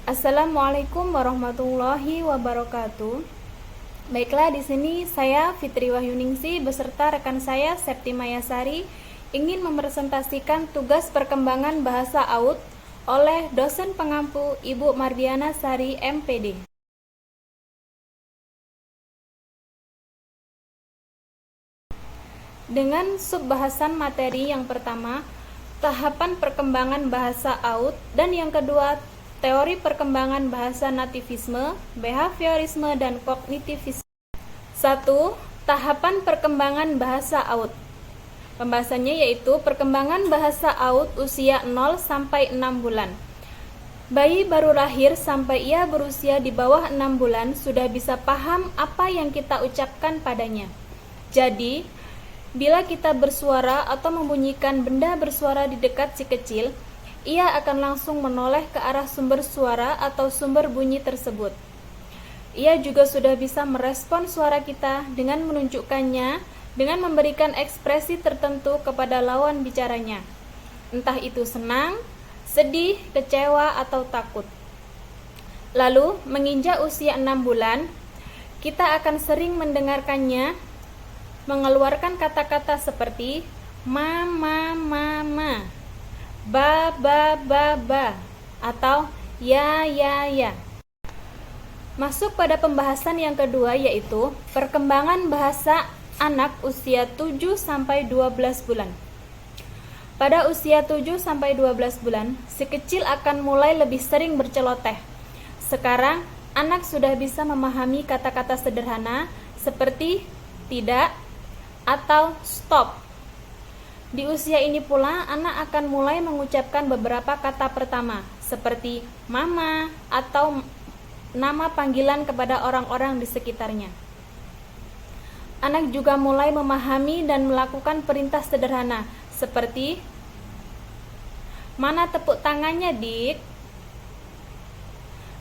Assalamualaikum warahmatullahi wabarakatuh. Baiklah, di sini saya Fitri Wahyuningsi beserta rekan saya Septi Mayasari ingin mempresentasikan tugas perkembangan bahasa AUD oleh dosen pengampu Ibu Mardiana Sari MPD. Dengan subbahasan materi yang pertama, tahapan perkembangan bahasa AUD, dan yang kedua, teori perkembangan bahasa nativisme, behaviorisme, dan kognitivisme. 1. Tahapan perkembangan bahasa AUD. Pembahasannya yaitu perkembangan bahasa AUD usia 0 sampai 6 bulan. Bayi baru lahir sampai ia berusia di bawah 6 bulan sudah bisa paham apa yang kita ucapkan padanya. Jadi, bila kita bersuara atau membunyikan benda bersuara di dekat si kecil, ia akan langsung menoleh ke arah sumber suara atau sumber bunyi tersebut. Ia juga sudah bisa merespon suara kita dengan menunjukkannya dengan memberikan ekspresi tertentu kepada lawan bicaranya. Entah itu senang, sedih, kecewa, atau takut. Lalu, menginjak usia 6 bulan, kita akan sering mendengarkannya mengeluarkan kata-kata seperti mama, mama, ba, ba, ba, ba, atau ya, ya, ya. Masuk pada pembahasan yang kedua yaitu perkembangan bahasa anak usia 7-12 bulan. Pada usia 7-12 bulan, si kecil akan mulai lebih sering berceloteh. Sekarang, anak sudah bisa memahami kata-kata sederhana seperti tidak atau stop. Di usia ini pula, anak akan mulai mengucapkan beberapa kata pertama, seperti mama atau nama panggilan kepada orang-orang di sekitarnya. Anak juga mulai memahami dan melakukan perintah sederhana, seperti mana tepuk tangannya, Dik?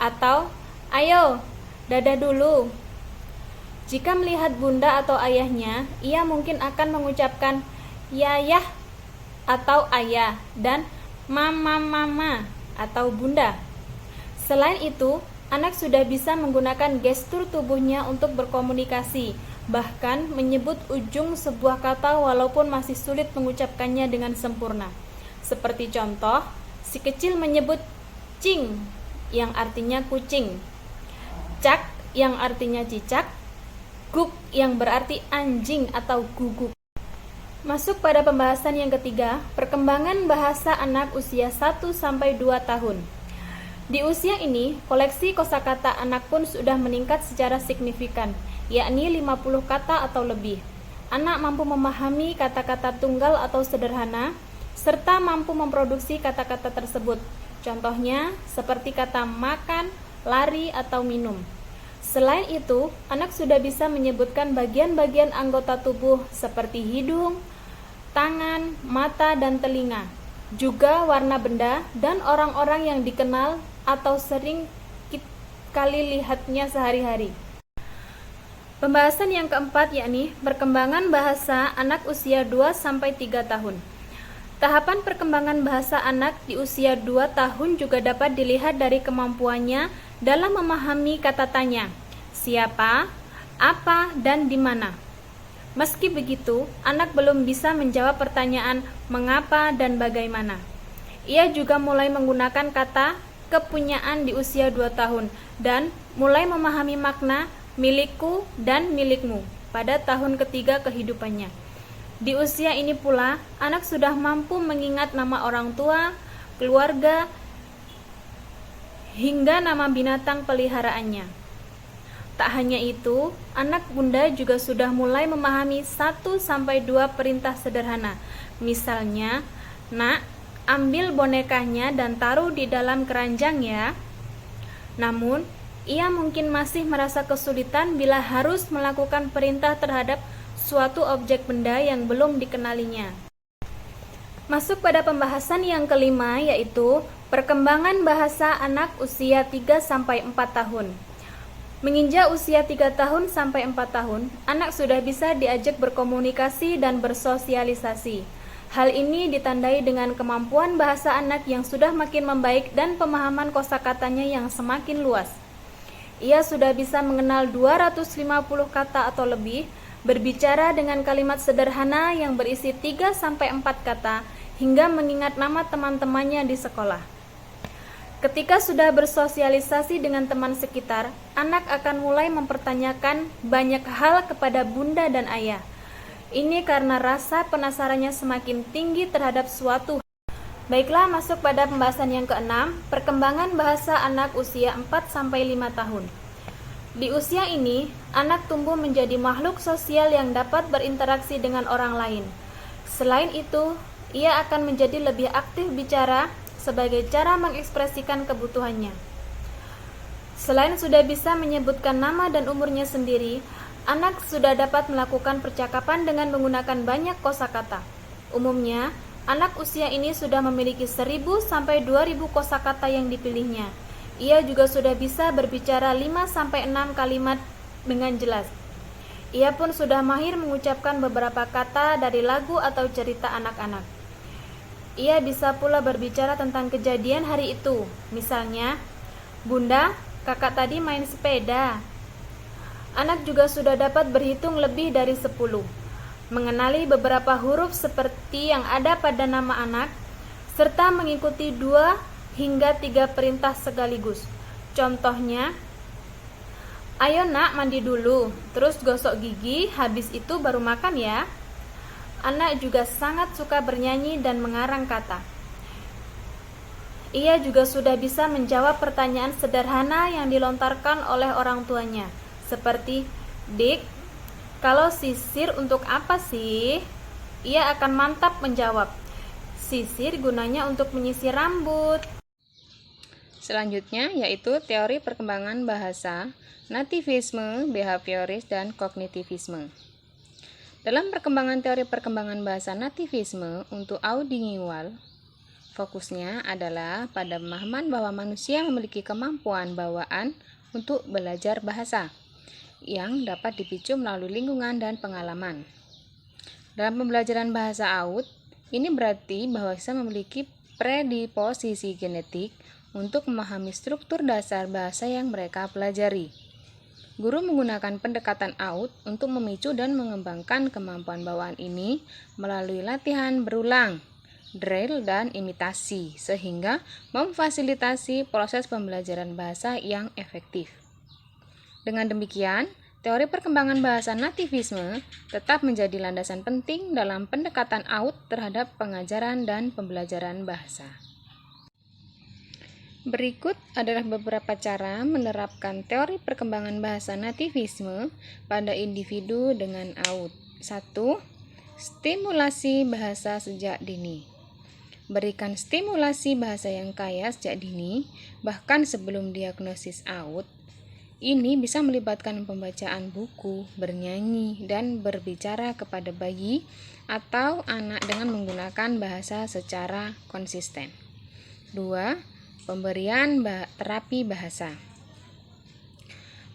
Atau ayo, dadah dulu. Jika melihat bunda atau ayahnya, ia mungkin akan mengucapkan yayah atau ayah dan mama mama atau bunda. Selain itu, anak sudah bisa menggunakan gestur tubuhnya untuk berkomunikasi, bahkan menyebut ujung sebuah kata walaupun masih sulit mengucapkannya dengan sempurna. Seperti contoh, si kecil menyebut cing yang artinya kucing, cak yang artinya cicak, guk yang berarti anjing atau guguk. Masuk pada pembahasan yang ketiga, perkembangan bahasa anak usia 1-2 tahun. Di usia ini, koleksi kosakata anak pun sudah meningkat secara signifikan, yakni 50 kata atau lebih. Anak mampu memahami kata-kata tunggal atau sederhana, serta mampu memproduksi kata-kata tersebut. Contohnya, seperti kata makan, lari, atau minum. Selain itu, anak sudah bisa menyebutkan bagian-bagian anggota tubuh seperti hidung, tangan, mata, dan telinga. Juga warna benda dan orang-orang yang dikenal atau sering kali lihatnya sehari-hari. Pembahasan yang keempat yakni perkembangan bahasa anak usia 2-3 tahun. Tahapan perkembangan bahasa anak di usia 2 tahun juga dapat dilihat dari kemampuannya dalam memahami kata tanya, siapa, apa, dan di mana. Meski begitu, anak belum bisa menjawab pertanyaan mengapa dan bagaimana. Ia juga mulai menggunakan kata kepunyaan di usia 2 tahun dan mulai memahami makna milikku dan milikmu pada tahun ketiga kehidupannya. Di usia ini pula, anak sudah mampu mengingat nama orang tua, keluarga, hingga nama binatang peliharaannya. Tak hanya itu, anak bunda juga sudah mulai memahami 1-2 perintah sederhana. Misalnya, nak, ambil bonekanya dan taruh di dalam keranjang ya. Namun, ia mungkin masih merasa kesulitan bila harus melakukan perintah terhadap suatu objek benda yang belum dikenalinya. Masuk pada pembahasan yang kelima yaitu perkembangan bahasa anak usia 3-4 tahun. Menginjak usia 3 tahun sampai 4 tahun, anak sudah bisa diajak berkomunikasi dan bersosialisasi. Hal ini ditandai dengan kemampuan bahasa anak yang sudah makin membaik dan pemahaman kosakatanya yang semakin luas. Ia sudah bisa mengenal 250 kata atau lebih, berbicara dengan kalimat sederhana yang berisi 3-4 kata, hingga mengingat nama teman-temannya di sekolah. Ketika sudah bersosialisasi dengan teman sekitar, anak akan mulai mempertanyakan banyak hal kepada bunda dan ayah. Ini karena rasa penasarannya semakin tinggi terhadap suatu. Baiklah, masuk pada pembahasan yang keenam, perkembangan bahasa anak usia 4-5 tahun. Di usia ini, anak tumbuh menjadi makhluk sosial yang dapat berinteraksi dengan orang lain. Selain itu, ia akan menjadi lebih aktif bicara sebagai cara mengekspresikan kebutuhannya. Selain sudah bisa menyebutkan nama dan umurnya sendiri, anak sudah dapat melakukan percakapan dengan menggunakan banyak kosakata. Umumnya, anak usia ini sudah memiliki 1000-2000 kosakata yang dipilihnya. Ia juga sudah bisa berbicara 5-6 kalimat dengan jelas. Ia pun sudah mahir mengucapkan beberapa kata dari lagu atau cerita anak-anak. Ia bisa pula berbicara tentang kejadian hari itu. Misalnya, "Bunda, kakak tadi main sepeda." Anak juga sudah dapat berhitung lebih dari 10, mengenali beberapa huruf seperti yang ada pada nama anak, serta mengikuti 2 hingga 3 perintah sekaligus. Contohnya, "Ayo nak, mandi dulu, terus gosok gigi, habis itu baru makan ya." Anak juga sangat suka bernyanyi dan mengarang kata. Ia juga sudah bisa menjawab pertanyaan sederhana yang dilontarkan oleh orang tuanya, seperti, "Dik, kalau sisir untuk apa sih?" Ia akan mantap menjawab, "Sisir gunanya untuk menyisir rambut." Selanjutnya yaitu teori perkembangan bahasa, nativisme, behavioris, dan kognitivisme. Dalam perkembangan teori perkembangan bahasa nativisme untuk audiolingual, fokusnya adalah pada pemahaman bahwa manusia memiliki kemampuan bawaan untuk belajar bahasa yang dapat dipicu melalui lingkungan dan pengalaman. Dalam pembelajaran bahasa AUD, ini berarti bahwa kita memiliki predisposisi genetik untuk memahami struktur dasar bahasa yang mereka pelajari. Guru menggunakan pendekatan AUD untuk memicu dan mengembangkan kemampuan bawaan ini melalui latihan berulang, drill, dan imitasi, sehingga memfasilitasi proses pembelajaran bahasa yang efektif. Dengan demikian, teori perkembangan bahasa nativisme tetap menjadi landasan penting dalam pendekatan AUD terhadap pengajaran dan pembelajaran bahasa. Berikut adalah beberapa cara menerapkan teori perkembangan bahasa nativisme pada individu dengan AUD. 1. Stimulasi bahasa sejak dini. Berikan stimulasi bahasa yang kaya sejak dini, bahkan sebelum diagnosis AUD. Ini bisa melibatkan pembacaan buku, bernyanyi, dan berbicara kepada bayi atau anak dengan menggunakan bahasa secara konsisten. 2. Pemberian terapi bahasa.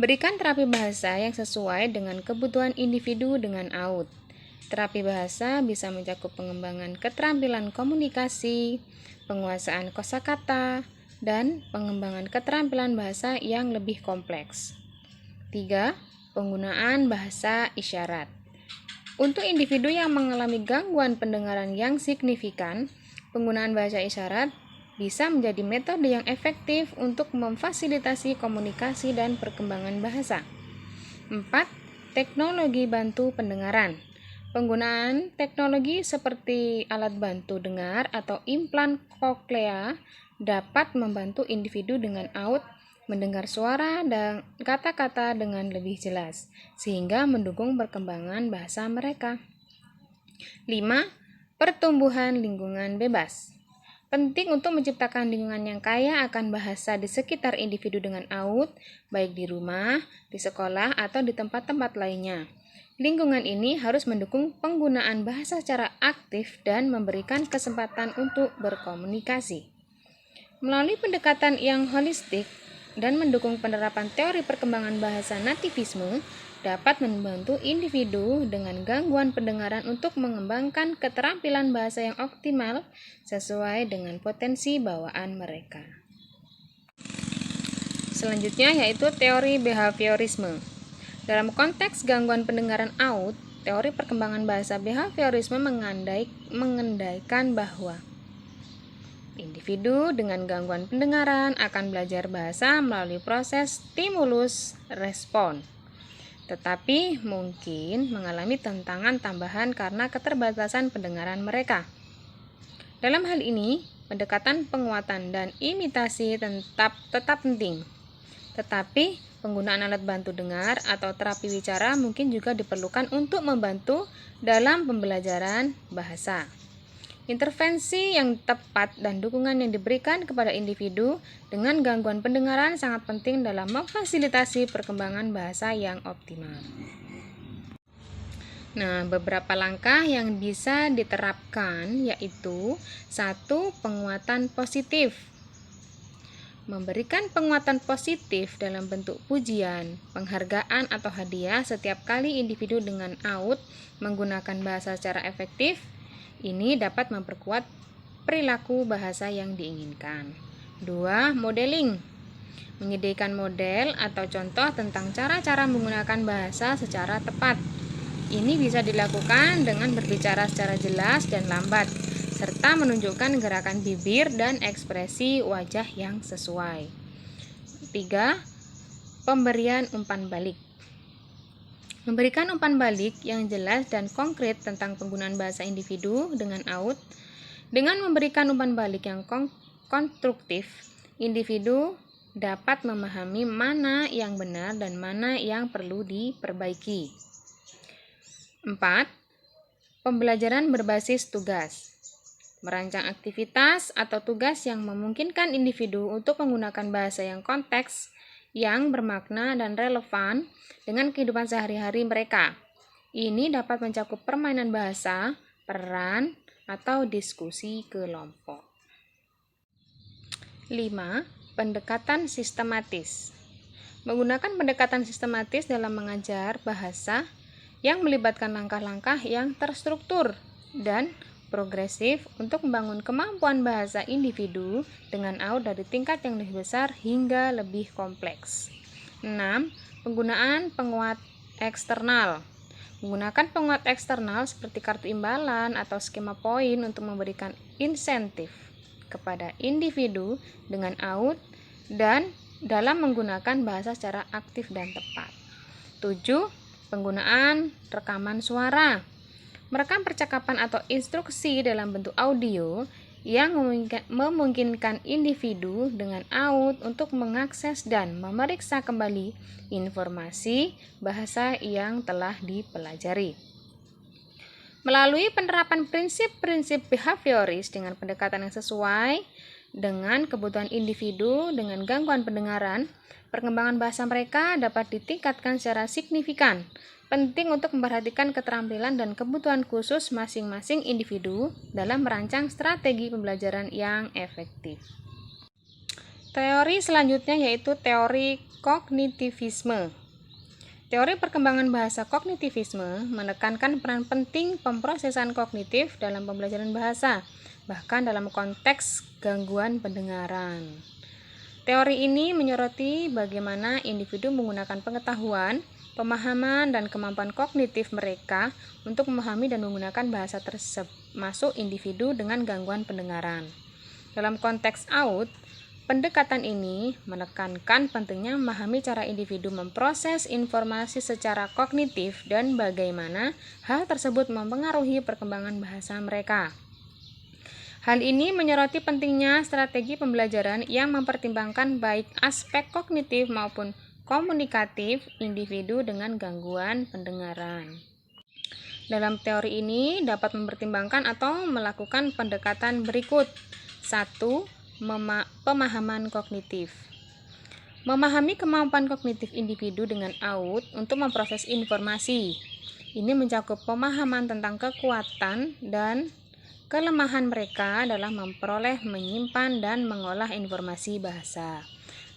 Berikan terapi bahasa yang sesuai dengan kebutuhan individu dengan AUD. Terapi bahasa bisa mencakup pengembangan keterampilan komunikasi, penguasaan kosakata, dan pengembangan keterampilan bahasa yang lebih kompleks. 3. Penggunaan bahasa isyarat. Untuk individu yang mengalami gangguan pendengaran yang signifikan, penggunaan bahasa isyarat bisa menjadi metode yang efektif untuk memfasilitasi komunikasi dan perkembangan bahasa. 4. Teknologi bantu pendengaran. Penggunaan teknologi seperti alat bantu dengar atau implan koklea dapat membantu individu dengan AUD mendengar suara dan kata-kata dengan lebih jelas, sehingga mendukung perkembangan bahasa mereka. 5. Pertumbuhan lingkungan bebas. Penting untuk menciptakan lingkungan yang kaya akan bahasa di sekitar individu dengan AUD, baik di rumah, di sekolah, atau di tempat-tempat lainnya. Lingkungan ini harus mendukung penggunaan bahasa secara aktif dan memberikan kesempatan untuk berkomunikasi. Melalui pendekatan yang holistik dan mendukung penerapan teori perkembangan bahasa nativisme, dapat membantu individu dengan gangguan pendengaran untuk mengembangkan keterampilan bahasa yang optimal sesuai dengan potensi bawaan mereka. Selanjutnya yaitu teori behaviorisme. Dalam konteks gangguan pendengaran AUT, teori perkembangan bahasa behaviorisme mengendaikan bahwa individu dengan gangguan pendengaran akan belajar bahasa melalui proses stimulus respon, tetapi mungkin mengalami tantangan tambahan karena keterbatasan pendengaran mereka. Dalam hal ini, pendekatan penguatan dan imitasi tetap penting. Tetapi, penggunaan alat bantu dengar atau terapi wicara mungkin juga diperlukan untuk membantu dalam pembelajaran bahasa. Intervensi yang tepat dan dukungan yang diberikan kepada individu dengan gangguan pendengaran sangat penting dalam memfasilitasi perkembangan bahasa yang optimal. Nah, beberapa langkah yang bisa diterapkan yaitu 1. Penguatan positif. Memberikan penguatan positif dalam bentuk pujian, penghargaan atau hadiah setiap kali individu dengan AUT menggunakan bahasa secara efektif. Ini dapat memperkuat perilaku bahasa yang diinginkan. 2. Modeling. Menyediakan model atau contoh tentang cara-cara menggunakan bahasa secara tepat. Ini bisa dilakukan dengan berbicara secara jelas dan lambat, serta menunjukkan gerakan bibir dan ekspresi wajah yang sesuai. 3. Pemberian umpan balik. Memberikan umpan balik yang jelas dan konkret tentang penggunaan bahasa individu dengan AUT. Dengan memberikan umpan balik yang konstruktif, individu dapat memahami mana yang benar dan mana yang perlu diperbaiki. 4. Pembelajaran berbasis tugas. Merancang aktivitas atau tugas yang memungkinkan individu untuk menggunakan bahasa yang konteks, yang bermakna dan relevan dengan kehidupan sehari-hari mereka. Ini dapat mencakup permainan bahasa, peran, atau diskusi kelompok. 5. Pendekatan sistematis. Menggunakan pendekatan sistematis dalam mengajar bahasa yang melibatkan langkah-langkah yang terstruktur dan progresif untuk membangun kemampuan bahasa individu dengan AUT dari tingkat yang lebih besar hingga lebih kompleks. 6. Penggunaan penguat eksternal. Menggunakan penguat eksternal seperti kartu imbalan atau skema poin untuk memberikan insentif kepada individu dengan AUT dan dalam menggunakan bahasa secara aktif dan tepat. 7. Penggunaan rekaman suara. Merekam percakapan atau instruksi dalam bentuk audio yang memungkinkan individu dengan AUT untuk mengakses dan memeriksa kembali informasi bahasa yang telah dipelajari. Melalui penerapan prinsip-prinsip behavioris dengan pendekatan yang sesuai dengan kebutuhan individu dengan gangguan pendengaran, perkembangan bahasa mereka dapat ditingkatkan secara signifikan. Penting untuk memperhatikan keterampilan dan kebutuhan khusus masing-masing individu dalam merancang strategi pembelajaran yang efektif. Teori selanjutnya yaitu teori kognitivisme. Teori perkembangan bahasa kognitivisme menekankan peran penting pemrosesan kognitif dalam pembelajaran bahasa, bahkan dalam konteks gangguan pendengaran. Teori ini menyoroti bagaimana individu menggunakan pengetahuan, pemahaman, dan kemampuan kognitif mereka untuk memahami dan menggunakan bahasa termasuk individu dengan gangguan pendengaran. Dalam konteks AUT, pendekatan ini menekankan pentingnya memahami cara individu memproses informasi secara kognitif dan bagaimana hal tersebut mempengaruhi perkembangan bahasa mereka. Hal ini menyoroti pentingnya strategi pembelajaran yang mempertimbangkan baik aspek kognitif maupun komunikatif individu dengan gangguan pendengaran. Dalam teori ini dapat mempertimbangkan atau melakukan pendekatan berikut. 1. Pemahaman kognitif. Memahami kemampuan kognitif individu dengan AUT untuk memproses informasi. Ini mencakup pemahaman tentang kekuatan dan kelemahan mereka dalam memperoleh, menyimpan, dan mengolah informasi bahasa.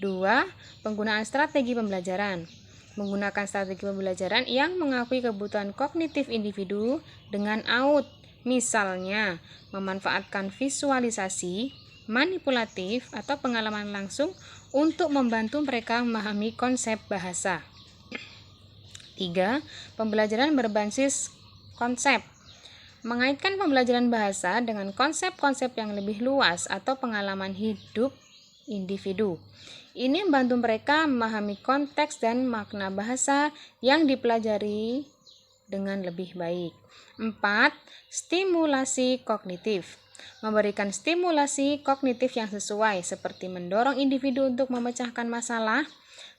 2. Penggunaan strategi pembelajaran. menggunakan strategi pembelajaran yang mengakui kebutuhan kognitif individu dengan AUT. Misalnya, memanfaatkan visualisasi, manipulatif, atau pengalaman langsung untuk membantu mereka memahami konsep bahasa. 3. Pembelajaran berbasis konsep. Mengaitkan pembelajaran bahasa dengan konsep-konsep yang lebih luas atau pengalaman hidup individu. Ini membantu mereka memahami konteks dan makna bahasa yang dipelajari dengan lebih baik. 4. Stimulasi kognitif. Memberikan stimulasi kognitif yang sesuai seperti mendorong individu untuk memecahkan masalah,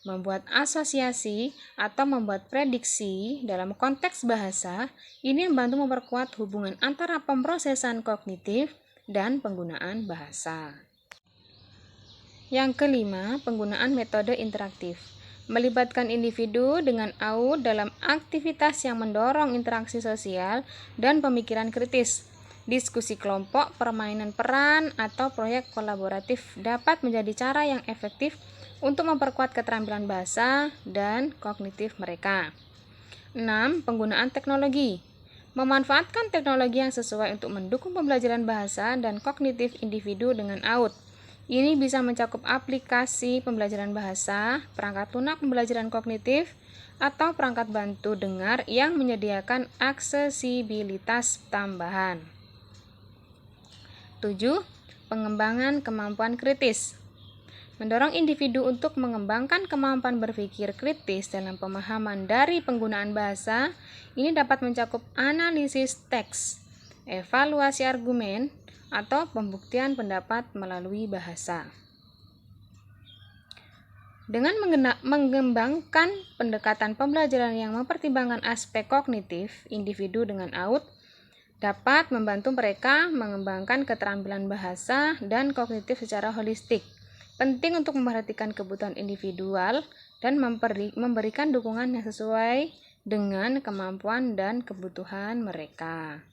membuat asosiasi, atau membuat prediksi dalam konteks bahasa. Ini membantu memperkuat hubungan antara pemrosesan kognitif dan penggunaan bahasa. Yang kelima, penggunaan metode interaktif. Melibatkan individu dengan AUT dalam aktivitas yang mendorong interaksi sosial dan pemikiran kritis. Diskusi kelompok, permainan peran, atau proyek kolaboratif dapat menjadi cara yang efektif untuk memperkuat keterampilan bahasa dan kognitif mereka. 6. Penggunaan teknologi. Memanfaatkan teknologi yang sesuai untuk mendukung pembelajaran bahasa dan kognitif individu dengan AUT. Ini bisa mencakup aplikasi pembelajaran bahasa, perangkat lunak pembelajaran kognitif, atau perangkat bantu dengar yang menyediakan aksesibilitas tambahan. 7. Pengembangan kemampuan kritis. Mendorong individu untuk mengembangkan kemampuan berpikir kritis dalam pemahaman dari penggunaan bahasa. Ini dapat mencakup analisis teks, evaluasi argumen, atau pembuktian pendapat melalui bahasa. Dengan mengembangkan pendekatan pembelajaran yang mempertimbangkan aspek kognitif individu dengan AUT, dapat membantu mereka mengembangkan keterampilan bahasa dan kognitif secara holistik. Penting untuk memperhatikan kebutuhan individual dan memberikan dukungan yang sesuai dengan kemampuan dan kebutuhan mereka.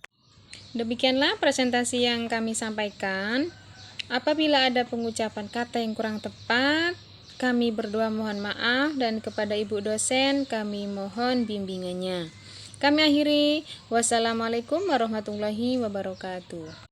Demikianlah presentasi yang kami sampaikan. Apabila ada pengucapan kata yang kurang tepat, kami berdua mohon maaf, dan kepada Ibu dosen kami mohon bimbingannya. Kami akhiri. Wassalamualaikum warahmatullahi wabarakatuh.